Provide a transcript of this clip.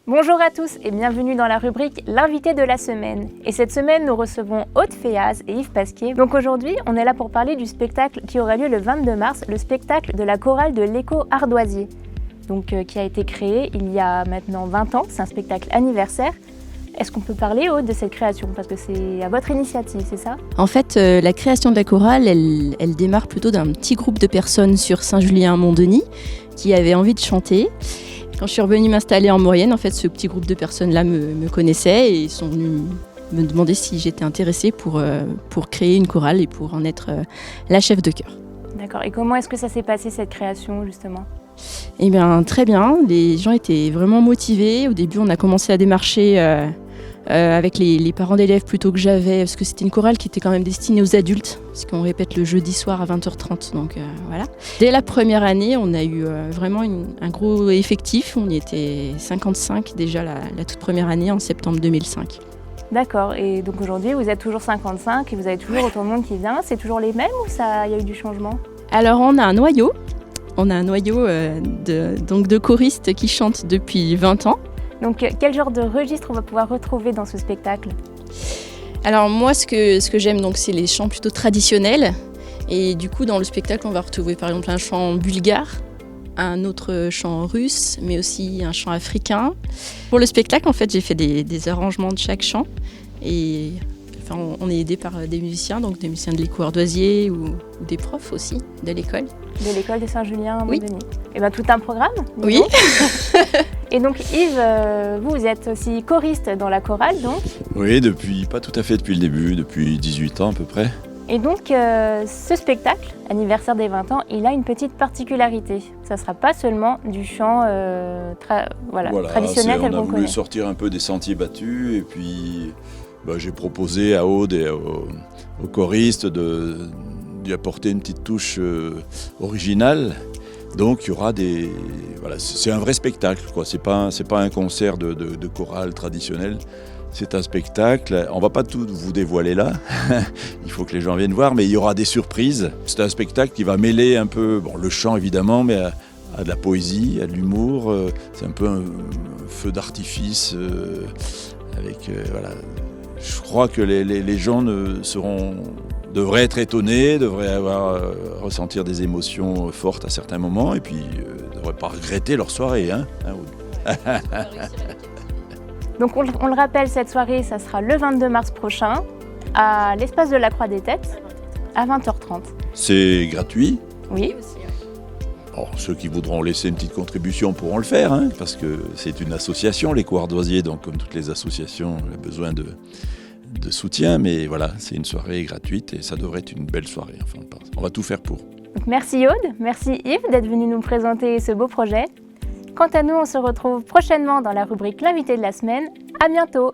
Bonjour à tous et bienvenue dans la rubrique L'invité de la semaine. Et cette semaine, nous recevons Aude Féaz et Yves Pasquier. Donc aujourd'hui, on est là pour parler du spectacle qui aura lieu le 22 mars, le spectacle de la chorale de l'Écho Ardoisier. Donc qui a été créé il y a maintenant 20 ans, c'est un spectacle anniversaire. Est-ce qu'on peut parler, Aude, de cette création? Parce que c'est à votre initiative, c'est ça? En fait, la création de la chorale, elle démarre plutôt d'un petit groupe de personnes sur Saint-Julien-Mont-Denis qui avaient envie de chanter. Quand je suis revenue m'installer en Maurienne, en fait, ce petit groupe de personnes-là me connaissait et ils sont venus me demander si j'étais intéressée pour créer une chorale et pour en être la chef de chœur. D'accord. Et comment est-ce que ça s'est passé, cette création, justement? Eh bien, très bien. Les gens étaient vraiment motivés. Au début, on a commencé à démarcher avec les parents d'élèves plutôt que j'avais, parce que c'était une chorale qui était quand même destinée aux adultes, parce qu'on répète le jeudi soir à 20h30. Donc voilà. Dès la première année, on a eu vraiment un gros effectif. On y était 55 déjà la toute première année, en septembre 2005. D'accord. Et donc aujourd'hui, vous êtes toujours 55 et vous avez toujours autant de monde qui vient. C'est toujours les mêmes ou il y a eu du changement? Alors, on a un noyau. On a un noyau de choristes qui chantent depuis 20 ans. Donc, quel genre de registre on va pouvoir retrouver dans ce spectacle? Alors moi, ce que j'aime, donc, c'est les chants plutôt traditionnels. Et du coup, dans le spectacle, on va retrouver par exemple un chant bulgare, un autre chant russe, mais aussi un chant africain. Pour le spectacle, en fait, j'ai fait des arrangements de chaque chant. Et enfin, on est aidé par des musiciens, donc des musiciens de l'Écho Ardoisier ou des profs aussi de l'école. De l'école de Saint-Julien-Mont-Denis. Oui. Et bien, tout un programme. Oui. Et donc Yves, vous êtes aussi choriste dans la chorale, donc. Oui, pas tout à fait depuis le début, depuis 18 ans à peu près. Et donc ce spectacle, anniversaire des 20 ans, il a une petite particularité. Ça ne sera pas seulement du chant traditionnel tel on a qu'on voulu connaît. sortir un peu des sentiers battus et puis j'ai proposé à Aude et aux choristes d'y apporter une petite touche originale. Donc il y aura c'est un vrai spectacle, quoi. C'est pas un concert de chorale traditionnel. C'est un spectacle. On va pas tout vous dévoiler là. Il faut que les gens viennent voir, mais il y aura des surprises. C'est un spectacle qui va mêler un peu le chant évidemment, mais à de la poésie, à de l'humour. C'est un peu un feu d'artifice Je crois que les gens devraient être étonnés, devraient ressentir des émotions fortes à certains moments et puis ne devraient pas regretter leur soirée. Donc on le rappelle, cette soirée, ça sera le 22 mars prochain à l'espace de la Croix des Têtes à 20h30. C'est gratuit. Oui. Alors, ceux qui voudront laisser une petite contribution pourront le faire, parce que c'est une association, l'Écho Ardoisier, donc comme toutes les associations, elle a besoin de soutien, mais voilà, c'est une soirée gratuite et ça devrait être une belle soirée. Enfin, on va tout faire pour. Donc, merci Aude, merci Yves d'être venu nous présenter ce beau projet. Quant à nous, on se retrouve prochainement dans la rubrique L'invité de la semaine. À bientôt!